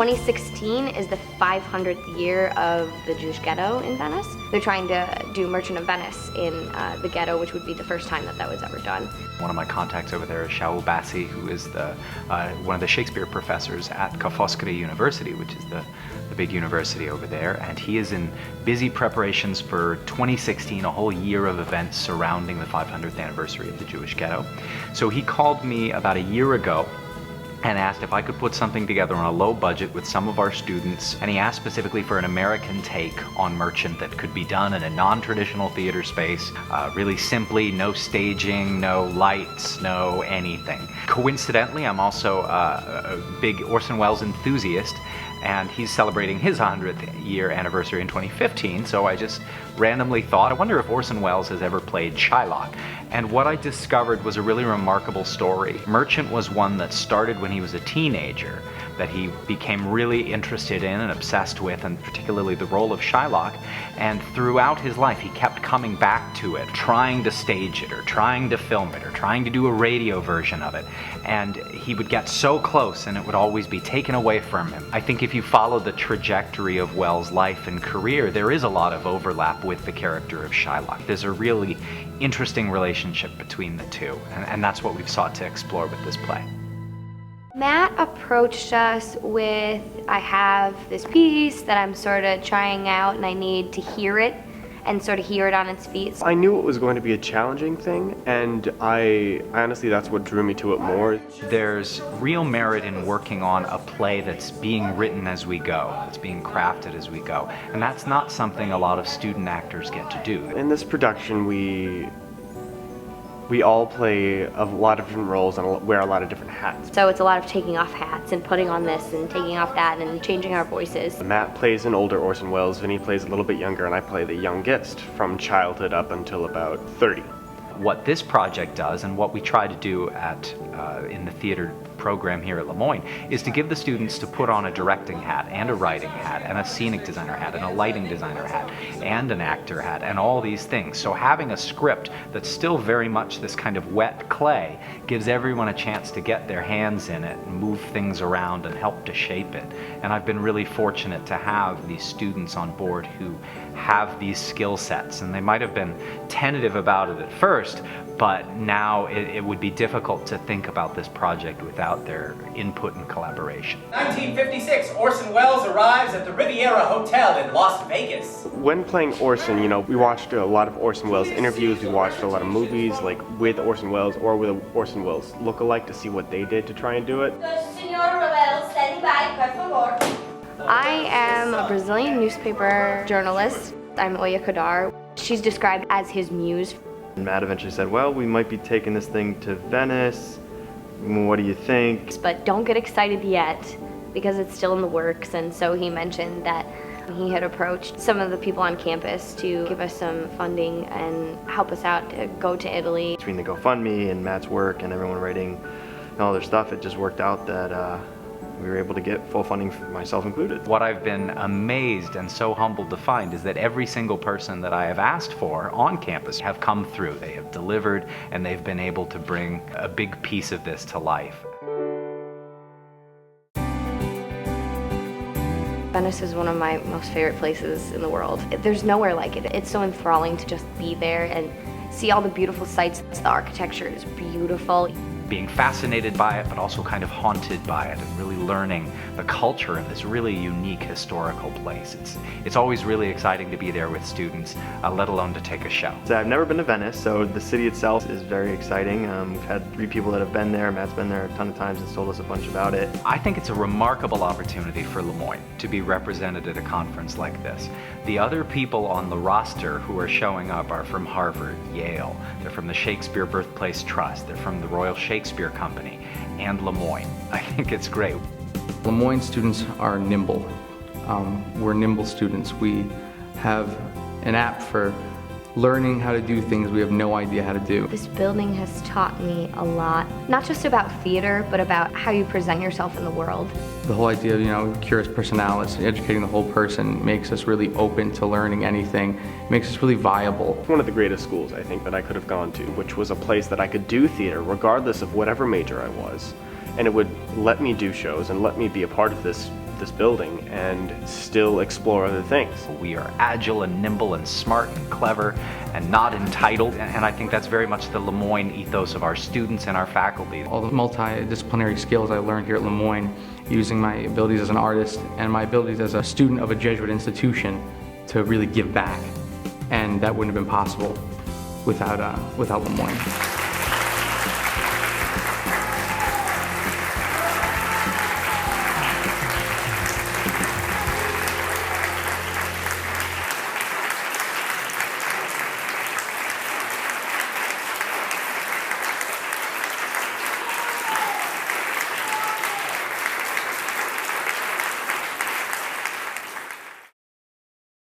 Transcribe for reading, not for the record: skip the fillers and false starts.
2016 is the 500th year of the Jewish ghetto in Venice. They're trying to do Merchant of Venice in the ghetto, which would be the first time that that was ever done. One of my contacts over there is Shaul Bassi, who is one of the Shakespeare professors at Ca' Foscari University, which is the big university over there, and he is in busy preparations for 2016, a whole year of events surrounding the 500th anniversary of the Jewish ghetto. So he called me about a year ago and asked if I could put something together on a low budget with some of our students, and he asked specifically for an American take on Merchant that could be done in a non-traditional theater space, really simply, no staging, no lights, no anything. Coincidentally, I'm also a big Orson Welles enthusiast, and he's celebrating his 100th year anniversary in 2015, so I just randomly thought, I wonder if Orson Welles has ever played Shylock. And what I discovered was a really remarkable story. Merchant was one that started when he was a teenager, that he became really interested in and obsessed with, and particularly the role of Shylock. And throughout his life, he kept coming back to it, trying to stage it, or trying to film it, or trying to do a radio version of it. And he would get so close, and it would always be taken away from him. I think if you follow the trajectory of Welles' life and career, there is a lot of overlap with the character of Shylock. There's a really interesting relationship between the two, and that's what we've sought to explore with this play. Matt approached us with, I have this piece that I'm sort of trying out and I need to hear it and sort of hear it on its feet. I knew it was going to be a challenging thing, and I honestly, that's what drew me to it more. There's real merit in working on a play that's being written as we go, that's being crafted as we go, and that's not something a lot of student actors get to do. In this production, we all play a lot of different roles and wear a lot of different hats. So it's a lot of taking off hats and putting on this and taking off that and changing our voices. Matt plays an older Orson Welles, Vinny plays a little bit younger, and I play the youngest from childhood up until about 30. What this project does, and what we try to do in the theater program here at Lemoyne, is to give the students to put on a directing hat and a writing hat and a scenic designer hat and a lighting designer hat and an actor hat and all these things. So having a script that's still very much this kind of wet clay gives everyone a chance to get their hands in it and move things around and help to shape it. And I've been really fortunate to have these students on board who have these skill sets, and they might have been tentative about it at first, but now it would be difficult to think about this project without their input and collaboration. 1956, Orson Welles arrives at the Riviera Hotel in Las Vegas. When playing Orson, we watched a lot of Orson Welles interviews, we watched a lot of movies like with Orson Welles or with an Orson Welles look-alike to see what they did to try and do it. Senor Welles, standing by, per favor. I am a Brazilian newspaper journalist. I'm Oya Kadar. She's described as his muse. And Matt eventually said, well, we might be taking this thing to Venice. What do you think? But don't get excited yet, because it's still in the works. And so he mentioned that he had approached some of the people on campus to give us some funding and help us out to go to Italy. Between the GoFundMe and Matt's work and everyone writing and all their stuff, it just worked out that we were able to get full funding, myself included. What I've been amazed and so humbled to find is that every single person that I have asked for on campus have come through. They have delivered, and they've been able to bring a big piece of this to life. Venice is one of my most favorite places in the world. There's nowhere like it. It's so enthralling to just be there and see all the beautiful sights. The architecture is beautiful. Being fascinated by it, but also kind of haunted by it, and really learning the culture of this really unique historical place. It's always really exciting to be there with students, let alone to take a show. So I've never been to Venice, so the city itself is very exciting. We've had 3 people that have been there. Matt's been there a ton of times and told us a bunch about it. I think it's a remarkable opportunity for Lemoyne to be represented at a conference like this. The other people on the roster who are showing up are from Harvard, Yale, they're from the Shakespeare Birthplace Trust, they're from the Royal Shakespeare Company, and Lemoyne. I think it's great. Lemoyne students are nimble. We're nimble students. We have an app for learning how to do things we have no idea how to do. This building has taught me a lot, not just about theater, but about how you present yourself in the world. The whole idea of, curious personalis, educating the whole person, makes us really open to learning anything, makes us really viable. One of the greatest schools, I think, that I could have gone to, which was a place that I could do theater regardless of whatever major I was. And it would let me do shows and let me be a part of this this building and still explore other things. We are agile and nimble and smart and clever and not entitled, and I think that's very much the Le Moyne ethos of our students and our faculty. All the multidisciplinary skills I learned here at Le Moyne, using my abilities as an artist and my abilities as a student of a Jesuit institution to really give back, and that wouldn't have been possible without Le Moyne.